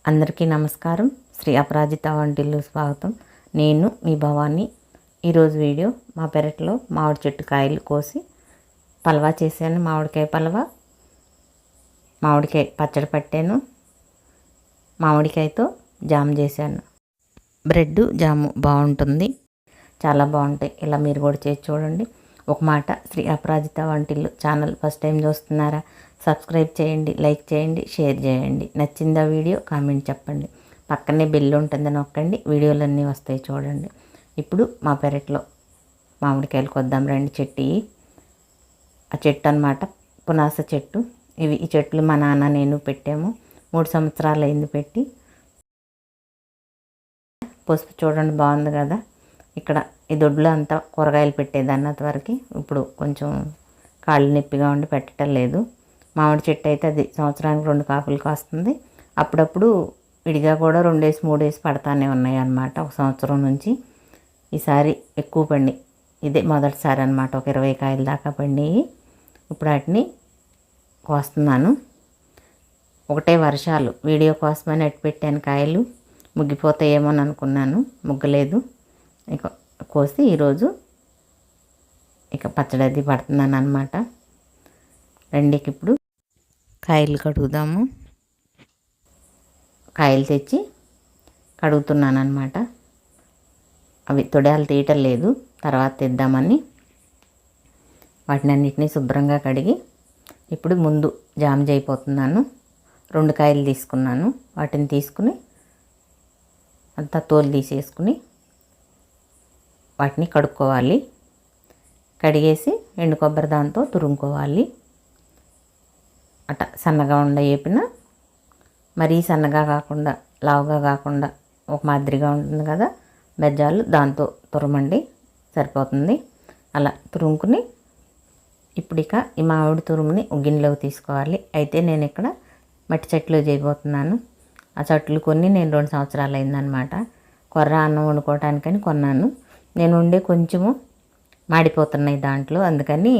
అందరికీ నమస్కారం. శ్రీ అపరాజిత వంటిల్లు స్వాగతం. నేను మీ భవాని. ఈరోజు వీడియో మా పెరట్లో మామిడి చెట్టు కాయలు కోసి పలవా చేశాను. మామిడికాయ పలవా, మామిడికాయ పచ్చడి పట్టాను, మామిడికాయతో జామ్ చేశాను. బ్రెడ్ జాము బాగుంటుంది, చాలా బాగుంటాయి. ఇలా మీరు కూడా చేసి చూడండి. ఒక మాట, శ్రీ అపరాజిత వంటిల్లు ఛానల్ ఫస్ట్ టైం చూస్తున్నారా? సబ్స్క్రైబ్ చేయండి, లైక్ చేయండి, షేర్ చేయండి. నచ్చిందా వీడియో కామెంట్ చెప్పండి. పక్కనే బెల్ ఉంటుంది, నొక్కండి. వీడియోలన్నీ వస్తాయి చూడండి. ఇప్పుడు మా పెరట్లో మామిడికాయలు కొద్దాం రండి. ఆ చెట్టు అన్నమాట పునాస చెట్టు. ఈ చెట్లు మా నాన్న నేను పెట్టాము. 3 సంవత్సరాలు అయింది పెట్టి. పసుపు చూడండి బాగుంది కదా. ఇక్కడ ఈ దొడ్లో అంతా కూరగాయలు పెట్టేదాన్ని అంతవరకు. ఇప్పుడు కొంచెం కాళ్ళు నొప్పిగా ఉండి పెట్టడం లేదు. మామిడి చెట్టు అయితే అది సంవత్సరానికి 2 కాపులు కాస్తుంది. అప్పుడప్పుడు విడిగా కూడా 2 వేసి 3 వేసి పడతానే ఉన్నాయి అన్నమాట. ఒక సంవత్సరం నుంచి ఈసారి ఎక్కువ పండి. ఇదే మొదటిసారి అన్నమాట. ఒక 20 కాయల దాకా పండియి. ఇప్పుడు వాటిని కోస్తున్నాను. ఒకటే వర్షాలు, వీడియో కోసమని అట్టు పెట్టాను. కాయలు ముగ్గిపోతాయేమో అని అనుకున్నాను, ముగ్గలేదు. ఇక కోసి ఈరోజు పచ్చడి అది పడుతున్నాను అన్నమాట. రెండుకి ఇప్పుడు కాయలు కడుగుదాము. కాయలు తెచ్చి కడుగుతున్నాను అన్నమాట. అవి తొడాలు తీయటం లేదు, తర్వాత తెద్దామని. వాటిని అన్నిటినీ శుభ్రంగా కడిగి ఇప్పుడు ముందు జామ్ చేయబోతున్నాను. 2 కాయలు తీసుకున్నాను. వాటిని తీసుకుని అంతా తోలు తీసేసుకుని వాటిని కడుక్కోవాలి. కడిగేసి ఎండు కొబ్బరి దాంతో తురుముకోవాలి. సన్నగా వేపిన, మరీ సన్నగా కాకుండా లావుగా కాకుండా ఒక మాదిరిగా ఉంటుంది కదా బెజ్జాలు, దాంతో తురమండి, సరిపోతుంది. అలా తురుముకుని ఇప్పుడు ఈ మామిడి తురుముని గిన్నెలోకి తీసుకోవాలి. అయితే నేను ఇక్కడ మట్టి చెట్లు చేయబోతున్నాను. ఆ చెట్లు కొన్ని నేను 2 సంవత్సరాలు అయిందనమాట. కొర్ర అన్నం వండుకోవటానికని కొన్నాను. నేను ఉండే కొంచెము మాడిపోతున్నాయి దాంట్లో, అందుకని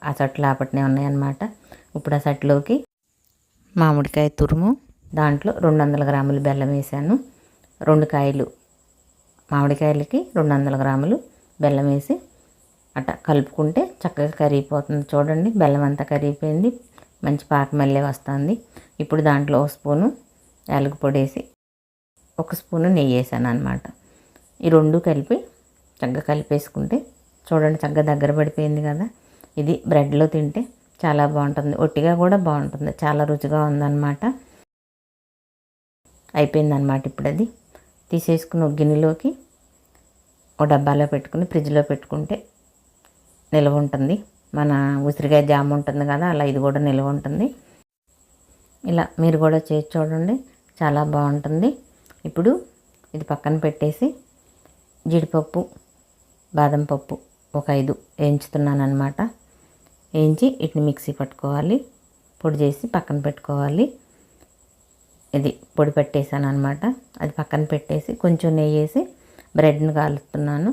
ఆ చెట్లు ఆపట్నే ఉన్నాయన్నమాట. ఇప్పుడు ఆ చెట్లోకి మామిడికాయ తురుము, దాంట్లో 200 గ్రాములు బెల్లం వేసాను. 2 కాయలు మామిడికాయలకి 200 గ్రాములు బెల్లం వేసి కలుపుకుంటే చక్కగా కరిగిపోతుంది. చూడండి, బెల్లం అంతా కరిగిపోయింది, మంచి పాకమల్లే వస్తుంది. ఇప్పుడు దాంట్లో 1 స్పూను యాలక పొడి వేసి 1 స్పూను నెయ్యి వేసాను అనమాట. ఈ 2 కలిపి చక్కగా కలిపేసుకుంటే చూడండి, చక్కగా దగ్గర పడిపోయింది కదా. ఇది బ్రెడ్లో తింటే చాలా బాగుంటుంది, ఒట్టిగా కూడా బాగుంటుంది, చాలా రుచిగా ఉందన్నమాట. అయిపోయిందన్నమాట. ఇప్పుడు అది తీసేసుకుని ఒక గిన్నెలోకి ఒక డబ్బాలో పెట్టుకుని ఫ్రిడ్జ్లో పెట్టుకుంటే నిల్వ ఉంటుంది. మన ఉసిరికాయ జామ ఉంటుంది కదా, అలా ఇది కూడా నిల్వ ఉంటుంది. ఇలా మీరు కూడా చేసి చూడండి, చాలా బాగుంటుంది. ఇప్పుడు ఇది పక్కన పెట్టేసి జీడిపప్పు, బాదం పప్పు ఒక 5 వేయించుతున్నాను అనమాట. వేయించి వీటిని మిక్సీ పట్టుకోవాలి, పొడి చేసి పక్కన పెట్టుకోవాలి. ఇది పొడి పెట్టేసాను అనమాట. అది పక్కన పెట్టేసి కొంచెం నెయ్యి వేసి బ్రెడ్ని కాలుస్తున్నాను.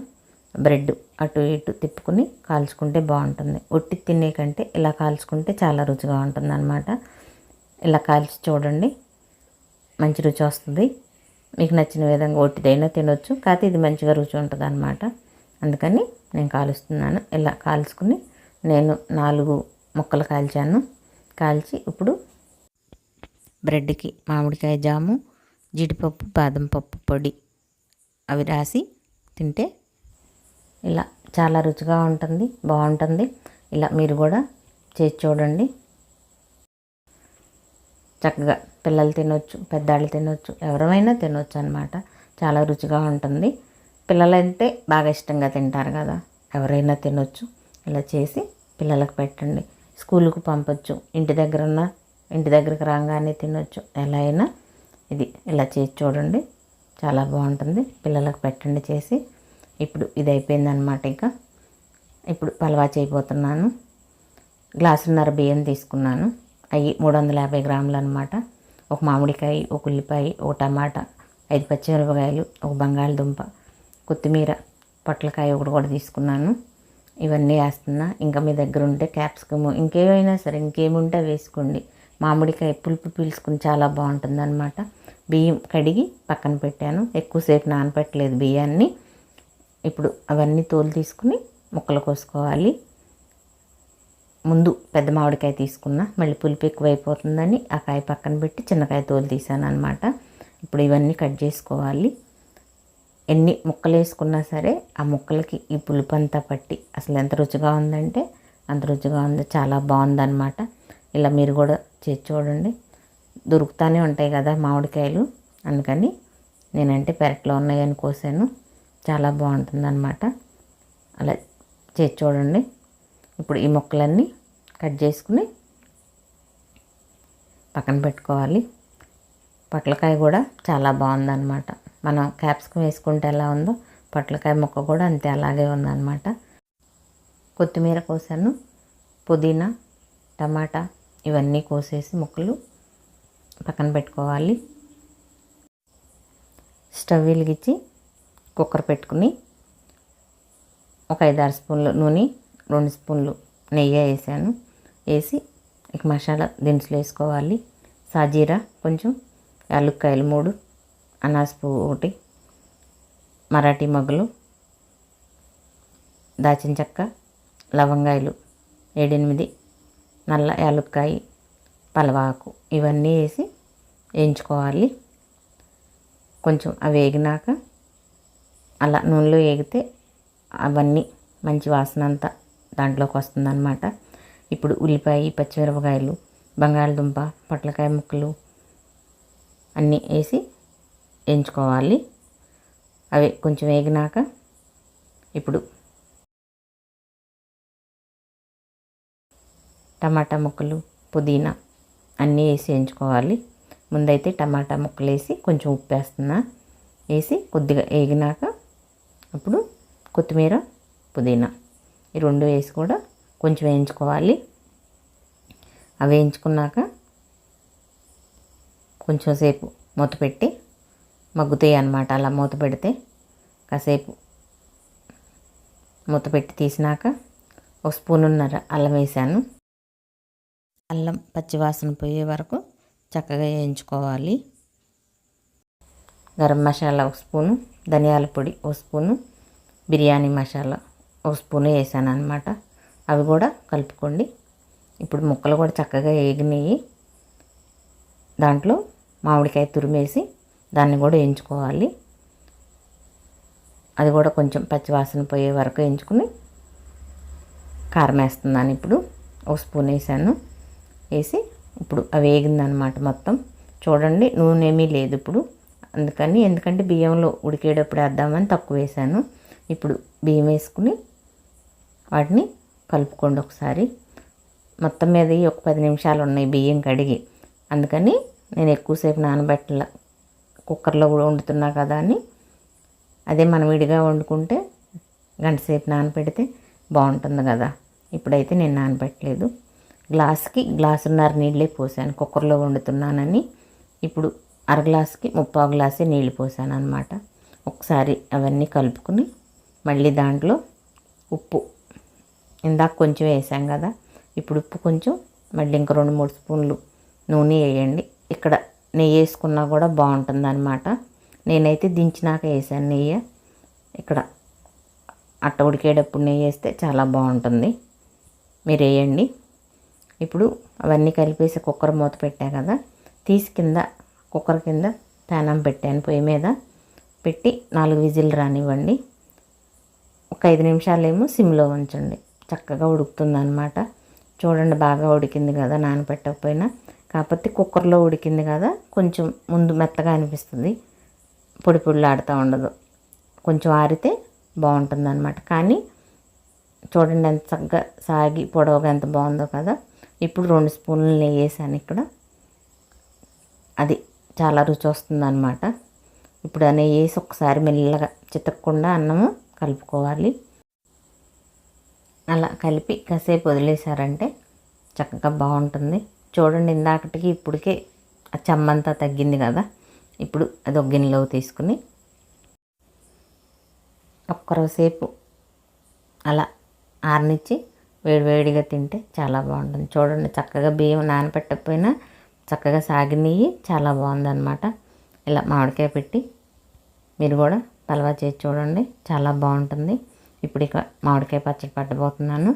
బ్రెడ్ అటు ఇటు తిప్పుకుని కాల్చుకుంటే బాగుంటుంది. ఒట్టి తినే కంటే ఇలా కాల్చుకుంటే చాలా రుచిగా ఉంటుంది అనమాట. ఇలా కాల్చి చూడండి, మంచి రుచి వస్తుంది. మీకు నచ్చిన విధంగా ఒట్టిదైనా తినొచ్చు, కాకపోతే ఇది మంచిగా రుచి ఉంటుంది అనమాట. అందుకని నేను కాలుస్తున్నాను. ఇలా కాల్చుకుని నేను 4 ముక్కలు కాల్చాను. కాల్చి ఇప్పుడు బ్రెడ్కి మామిడికాయ జాము, జీడిపప్పు, బాదం పప్పు పొడి అవి రాసి తింటే ఇలా చాలా రుచిగా ఉంటుంది, బాగుంటుంది. ఇలా మీరు కూడా చేసి చూడండి. చక్కగా పిల్లలు తినొచ్చు, పెద్దవాళ్ళు తినొచ్చు, ఎవరైనా తినొచ్చు అనమాట. చాలా రుచిగా ఉంటుంది. పిల్లలైతే బాగా ఇష్టంగా తింటారు కదా, ఎవరైనా తినొచ్చు. ఇలా చేసి పిల్లలకు పెట్టండి, స్కూల్కి పంపొచ్చు. ఇంటి దగ్గరికి రాగానే తినొచ్చు. ఎలా అయినా ఇది ఇలా చేసి చూడండి, చాలా బాగుంటుంది. పిల్లలకు పెట్టండి చేసి. ఇప్పుడు ఇది అయిపోయిందనమాట. ఇప్పుడు పలవా చేయబోతున్నాను. గ్లాసున్నర బియ్యం తీసుకున్నాను. అవి 350 గ్రాములు అనమాట. ఒక మామిడికాయ, ఒక ఉల్లిపాయ, ఒక టమాటా, 5 పచ్చిమిరపకాయలు, ఒక బంగాళదుంప, కొత్తిమీర, పొట్లకాయ ఒకటి కూడా తీసుకున్నాను. ఇవన్నీ వేస్తున్నా. ఇంకా మీ దగ్గర ఉంటే క్యాప్సికము, ఇంకేమైనా సరే ఇంకేముంటే వేసుకోండి. మామిడికాయ పులుపు పీల్చుకుని చాలా బాగుంటుంది అనమాట. బియ్యం కడిగి పక్కన పెట్టాను. ఎక్కువసేపు నానపెట్టలేదు బియ్యాన్ని. ఇప్పుడు అవన్నీ తోలు తీసుకుని ముక్కలు కోసుకోవాలి. ముందు పెద్ద మామిడికాయ తీసుకున్నా, మళ్ళీ పులుపు ఎక్కువైపోతుందని ఆ కాయ పక్కన పెట్టి చిన్నకాయ తోలు తీసాను అనమాట. ఇప్పుడు ఇవన్నీ కట్ చేసుకోవాలి. ఎన్ని ముక్కలు వేసుకున్నా సరే ఆ ముక్కలకి ఈ పులుపు అంతా పట్టి అసలు ఎంత రుచిగా ఉందంటే అంత రుచిగా ఉంది. చాలా బాగుందన్నమాట. ఇలా మీరు కూడా చేసి చూడండి. దొరుకుతూనే ఉంటాయి కదా మామిడికాయలు, అందుకని నేనంటే పెరట్లో ఉన్నాయని కోసాను. చాలా బాగుంటుందన్నమాట. అలా చేసి చూడండి. ఇప్పుడు ఈ ముక్కలన్నీ కట్ చేసుకుని పక్కన పెట్టుకోవాలి. పొట్లకాయ కూడా చాలా బాగుందన్నమాట. మనం క్యాప్సికం వేసుకుంటే ఎలా ఉందో పొట్లకాయ ముక్క కూడా అంతే అలాగే ఉందన్నమాట. కొత్తిమీర కోసాను, పుదీనా, టమాటా ఇవన్నీ కోసేసి ముక్కలు పక్కన పెట్టుకోవాలి. స్టవ్ వెలిగించి కుక్కర్ పెట్టుకుని ఒక 5-6 స్పూన్లు నూనె, 2 స్పూన్లు నెయ్యి వేసాను. వేసి ఇక మసాలా దినుసులు వేసుకోవాలి. సాజీరా కొంచెం, యాలుక్కాయలు 3, అనాస పువ్వు 1, మరాఠీ మొగ్గలు, దాచిన చెక్క, లవంగాయలు 7-8, నల్ల యాలుక్కాయ, పలవాకు ఇవన్నీ వేసి వేయించుకోవాలి. కొంచెం అవి వేగినాక అలా నూనెలో వేగితే అవన్నీ మంచి వాసన అంతా దాంట్లోకి వస్తుందన్నమాట. ఇప్పుడు ఉల్లిపాయ, పచ్చిమిరపకాయలు, బంగాళదుంప, పొట్లకాయ ముక్కలు అన్నీ వేసి వేయించుకోవాలి. అవి కొంచెం వేగినాక ఇప్పుడు టమాటా ముక్కలు, పుదీనా అన్నీ వేసి వేయించుకోవాలి. ముందైతే టమాటా ముక్కలు వేసి కొంచెం ఉప్పు వేస్తున్నా. వేసి కొద్దిగా వేగినాక అప్పుడు కొత్తిమీర, పుదీనా ఈ 2 వేసి కూడా కొంచెం వేయించుకోవాలి. అవి వేయించుకున్నాక కొంచెం సేపు మూత పెట్టి మగ్గుతాయి అన్నమాట. అలా మూత పెడితే కాసేపు మూత పెట్టి తీసినాక 1 స్పూనున్నర అల్లం వేసాను. అల్లం పచ్చివాసన పోయే వరకు చక్కగా వేయించుకోవాలి. గరం మసాలా 1 స్పూను, ధనియాల పొడి 1 స్పూను, బిర్యానీ మసాలా 1 స్పూను వేసాను అనమాట. అవి కూడా కలుపుకోండి. ఇప్పుడు ముక్కలు కూడా చక్కగా వేగినాయి. దాంట్లో మామిడికాయ తురిమేసి దాన్ని కూడా వేయించుకోవాలి. అది కూడా కొంచెం పచ్చివాసన పోయే వరకు వేయించుకుని కారం వేస్తున్నాను. ఇప్పుడు 1 స్పూన్ వేసాను. వేసి ఇప్పుడు అవి వేగిందనమాట మొత్తం. చూడండి నూనె ఏమీ లేదు ఇప్పుడు, ఎందుకంటే బియ్యంలో ఉడికేటప్పుడు వేద్దామని తక్కువ వేసాను. ఇప్పుడు బియ్యం వేసుకుని వాటిని కలుపుకోండి ఒకసారి. మొత్తం మీద ఒక 10 నిమిషాలు ఉన్నాయి బియ్యం కడిగి, అందుకని నేను ఎక్కువసేపు నానబెట్టల. కుక్కర్లో కూడా వండుతున్నా కదా అని. అదే మనం విడిగా వండుకుంటే గంట సేపు నానబెడితే బాగుంటుంది కదా. ఇప్పుడైతే నేను నానబెట్టలేదు. గ్లాస్కి 1.5 గ్లాసు నీళ్ళే పోసాను, కుక్కర్లో వండుతున్నానని. ఇప్పుడు 1/2 గ్లాసుకి 3/4 గ్లాసే నీళ్ళు పోసాను అనమాట. ఒకసారి అవన్నీ కలుపుకుని మళ్ళీ దాంట్లో ఉప్పు ఇందాక కొంచెం వేసాం కదా, ఇప్పుడు ఉప్పు కొంచెం, మళ్ళీ ఇంక 2-3 స్పూన్లు నూనె వేయండి. ఇక్కడ నెయ్యి వేసుకున్నా కూడా బాగుంటుంది అనమాట. నేనైతే దించినాక వేసాను నెయ్యి. ఇక్కడ అట్ట ఉడికేటప్పుడు నెయ్యి వేస్తే చాలా బాగుంటుంది, మీరు వేయండి. ఇప్పుడు అవన్నీ కలిపేసి కుక్కర్ మూత పెట్టా కదా, తీసి కింద కుక్కర్ కింద ప్యానం పెట్టాను. పొయ్యి మీద పెట్టి 4 విజిల్లు రానివ్వండి. ఒక 5 నిమిషాలేమో సిమ్లో ఉంచండి, చక్కగా ఉడుకుతుంది అనమాట. చూడండి బాగా ఉడికింది కదా నానబెట్టకపోయినా. కాకపోతే కుక్కర్లో ఉడికింది కదా కొంచెం ముందు మెత్తగా అనిపిస్తుంది, పొడి పొడిలాడుతూ ఉండదు. కొంచెం ఆరితే బాగుంటుంది అనమాట. కానీ చూడండి ఎంత చక్కగా సాగి పొడవుగా ఎంత బాగుందో కదా. ఇప్పుడు 2 స్పూన్లు నెయ్యి వేసాను ఇక్కడ, అది చాలా రుచి వస్తుంది అనమాట. ఇప్పుడు ఆ నెయ్యి వేసి ఒకసారి మెల్లగా చితకకుండా అన్నము కలుపుకోవాలి. అలా కలిపి కాసేపు వదిలేసారంటే చక్కగా బాగుంటుంది. చూడండి ఇందాకటికి ఇప్పటికే ఆ చెమ్మంతా తగ్గింది కదా. ఇప్పుడు అది ఒక గిన్నెలో తీసుకుని ఒక్కరోసేపు అలా ఆరనిచ్చి వేడివేడిగా తింటే చాలా బాగుంటుంది. చూడండి చక్కగా బియ్యం నానబెట్టకపోయినా చక్కగా సాగినవి చాలా బాగుందన్నమాట. ఇలా మామిడికాయ పెట్టి మీరు కూడా పలవా చేసి చూడండి, చాలా బాగుంటుంది. ఇప్పుడు ఇక మామిడికాయ పచ్చడి పట్టబోతున్నాను.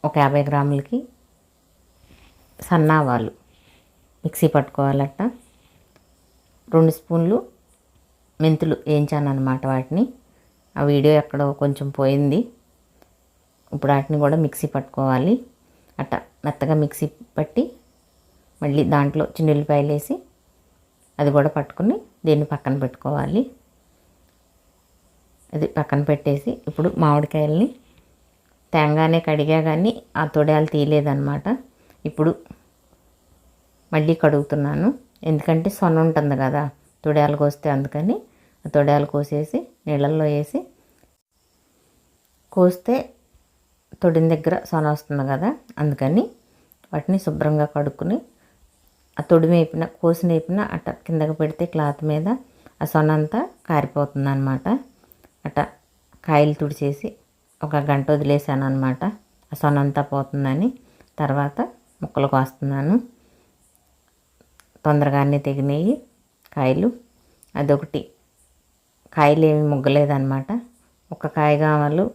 ఒక 50 గ్రాములకి సన్నావాలు మిక్సీ పట్టుకోవాలట. 2 స్పూన్లు మెంతులు వేయించాను అనమాట. వాటిని ఆ వీడియో ఎక్కడో కొంచెం పోయింది. ఇప్పుడు వాటిని కూడా మిక్సీ పట్టుకోవాలి. అట్ట మెత్తగా మిక్సీ పట్టి మళ్ళీ దాంట్లో చిన్నుల్లిపాయలు వేసి అది కూడా పట్టుకుని దీన్ని పక్కన పెట్టుకోవాలి. అది పక్కన పెట్టేసి ఇప్పుడు మామిడికాయలని తేంగానే కడిగా కానీ ఆ తొడియాలు తీయలేదన్నమాట. ఇప్పుడు మళ్ళీ కడుగుతున్నాను, ఎందుకంటే సొన ఉంటుంది కదా తొడియాలు కోస్తే, అందుకని ఆ తొడియాలు కోసేసి నీళ్ళల్లో వేసి కోస్తే తొడిన దగ్గర సొన వస్తుంది కదా, అందుకని వాటిని శుభ్రంగా కడుక్కుని ఆ తొడి వేపిన కోసిన వేపిన అట్ట కిందకి పెడితే క్లాత్ మీద ఆ సొన అంతా కారిపోతుంది అనమాట. అట్ట కాయలు తుడిచేసి ఒక గంట వదిలేసాను అనమాట, ఆ సొన అంతా పోతుందని. తర్వాత ముక్కలు కోస్తున్నాను. తొందరగానే తెగినాయి కాయలు. అదొకటి కాయలు ఏమి ముగ్గలేదన్నమాట. ఒక కాయ కావాలి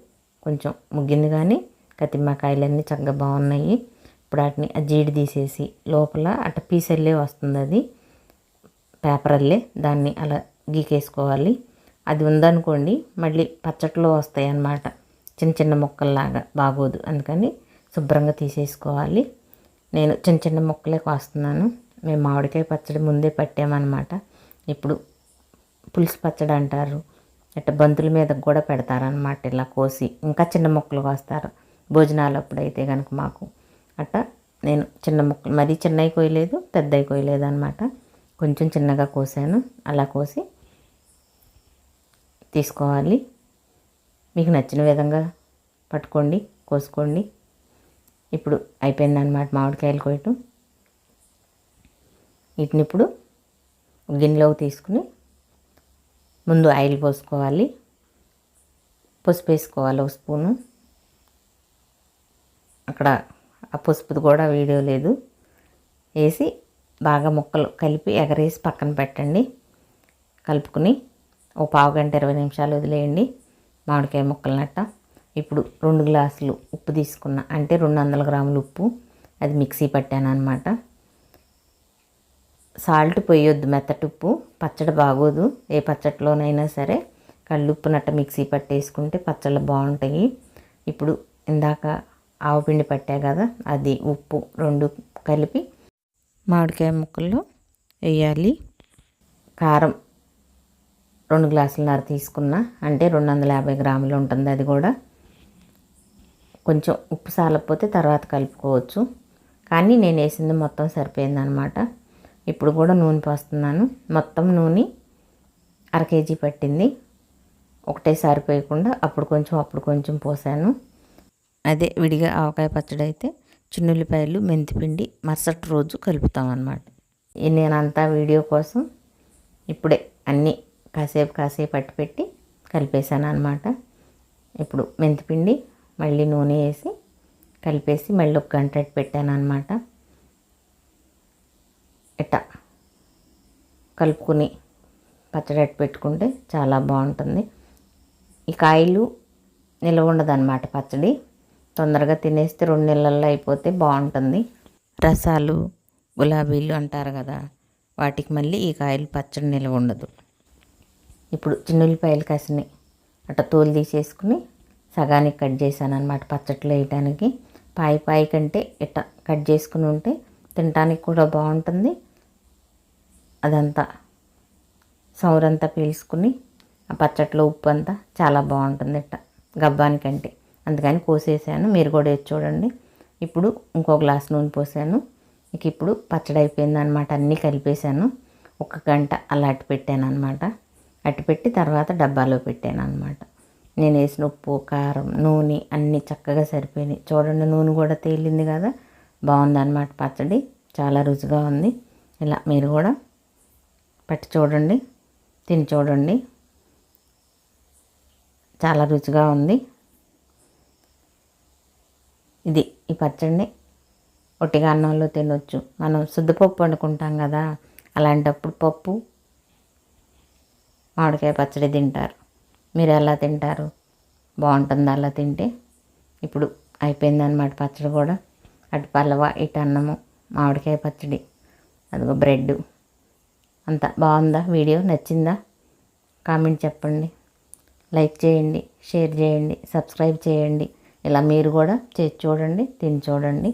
కొంచెం ముగ్గింది, కానీ కతిమ్మ కాయలన్నీ చక్కగా బాగున్నాయి. ఇప్పుడు వాటిని ఆ జీడి తీసేసి లోపల అట్ట పీసల్లే వస్తుంది, అది పేపర్ అల్లే, దాన్ని అలా గీకేసుకోవాలి. అది ఉందనుకోండి మళ్ళీ పచ్చట్లో వస్తాయి అన్నమాట, చిన్న చిన్న ముక్కల్లాగా బాగోదు, అందుకని శుభ్రంగా తీసేసుకోవాలి. నేను చిన్న చిన్న ముక్కలే కోస్తున్నాను. మేము మామిడికాయ పచ్చడి ముందే పట్టామన్నమాట. ఇప్పుడు పులుసు పచ్చడి అంటారు, ఇట్లా బంతుల మీద కూడా పెడతారనమాట. ఇలా కోసి ఇంకా చిన్న ముక్కలు కోస్తారు భోజనాలు అప్పుడైతే కనుక మాకు. అట్లా నేను చిన్న ముక్కలు, మరీ చిన్నవి కోయలేదు పెద్దవి కోయలేదు అనమాట, కొంచెం చిన్నగా కోసాను. అలా కోసి తీసుకోవాలి. మీకు నచ్చిన విధంగా పట్టుకోండి, కోసుకోండి. ఇప్పుడు అయిపోయిందన్నమాట మామిడికాయలు కోయటం. వీటిని ఇప్పుడు గిన్నెలోకి తీసుకుని ముందు ఆయిల్ పోసుకోవాలి. పసుపు వేసుకోవాలి 1 స్పూను. అక్కడ ఆ పసుపుది కూడా వీడియో లేదు. వేసి బాగా ముక్కలు కలిపి ఎగరేసి పక్కన పెట్టండి. కలుపుకుని ఓ పావు గంట 20 నిమిషాలు వదిలేయండి మామిడికాయ ముక్కలనట్ట. ఇప్పుడు 2 గ్లాసులు ఉప్పు తీసుకున్నా, అంటే 200 గ్రాములు ఉప్పు, అది మిక్సీ పట్టాను అనమాట. సాల్ట్ పోయొద్దు, మెత్తటి ఉప్పు, పచ్చడి బాగోదు. ఏ పచ్చడిలోనైనా సరే కళ్ళుప్పు నట్ట మిక్సీ పట్టేసుకుంటే పచ్చళ్ళు బాగుంటాయి. ఇప్పుడు ఇందాక ఆవపిండి పట్టా కదా, అది ఉప్పు 2 కలిపి మామిడికాయ ముక్కల్లో వేయాలి. కారం 2 గ్లాసులన్నర తీసుకున్నా, అంటే 250 గ్రాములు ఉంటుంది. అది కూడా కొంచెం ఉప్పు సాలకపోతే తర్వాత కలుపుకోవచ్చు, కానీ నేను వేసింది మొత్తం సరిపోయిందనమాట. ఇప్పుడు కూడా నూనె పోస్తున్నాను. మొత్తం నూనె 1/2 కేజీ పట్టింది. ఒకటేసారి పోయకుండా అప్పుడు కొంచెం పోసాను. అదే విడిగా ఆవకాయ పచ్చడి అయితే చిన్నుల్లిపాయలు మెంతిపిండి మరుసటి రోజు కలుపుతాం అన్నమాట. నేనంతా వీడియో కోసం ఇప్పుడే అన్నీ కాసేపు పట్టి పెట్టి కలిపేసాను అనమాట. ఇప్పుడు మెంతిపిండి మళ్ళీ నూనె వేసి కలిపేసి మళ్ళీ 1 గంట పెట్టాను అనమాట. ఇట్టా కలుపుకుని పచ్చడి పెట్టుకుంటే చాలా బాగుంటుంది. ఈ కాయలు నిల్వ ఉండదన్నమాట, పచ్చడి తొందరగా తినేస్తే 2 నెలల్లో అయిపోతే బాగుంటుంది. రసాలు గులాబీలు అంటారు కదా, వాటికి మళ్ళీ ఈ కాయలు పచ్చడి నిల్వ ఉండదు. ఇప్పుడు చిన్నుల్లిపాయలు కసిని అట్ట తోలు తీసేసుకుని సగానికి కట్ చేశాను అనమాట పచ్చట్లో వేయటానికి. పాయి కంటే ఇట్ట కట్ చేసుకుని ఉంటే తినటానికి కూడా బాగుంటుంది. అదంతా సౌరంతా పీల్చుకుని ఆ పచ్చట్లో ఉప్పు అంతా చాలా బాగుంటుంది ఇట్ట గబ్బానికంటే, అందుకని కోసేసాను. మీరు కూడా వేసి చూడండి. ఇప్పుడు ఇంకో గ్లాస్ నూనె పోసాను. ఇప్పుడు పచ్చడి అయిపోయింది అనమాట. అన్నీ కలిపేసాను. 1 గంట అలా అట్టు పెట్టాను అనమాట. అట్టు పెట్టి తర్వాత డబ్బాలో పెట్టాను అనమాట. నేను వేసిన ఉప్పు కారం నూనె అన్నీ చక్కగా సరిపోయినాయి. చూడండి, నూనె కూడా తేలింది కదా, బాగుందన్నమాట పచ్చడి, చాలా రుచిగా ఉంది. ఇలా మీరు కూడా పట్టి చూడండి, తిని చూడండి, చాలా రుచిగా ఉంది. ఈ పచ్చడిని ఒట్టిగా అన్నంలో తినొచ్చు. మనం శుద్ధపప్పు వండుకుంటాం కదా, అలాంటప్పుడు పప్పు మామిడికాయ పచ్చడి తింటారు. మీరు ఎలా తింటారు? బాగుంటుంది అలా తింటే. ఇప్పుడు అయిపోయిందన్నమాట పచ్చడి కూడా. అటు పల్లవ, ఇటు అన్నము, మామిడికాయ పచ్చడి, అదిగో బ్రెడ్. అంతా బాగుందా? వీడియో నచ్చిందా? కామెంట్ చెప్పండి, లైక్ చేయండి, షేర్ చేయండి, సబ్స్క్రైబ్ చేయండి. ఇలా మీరు కూడా చేసి చూడండి, తిని చూడండి.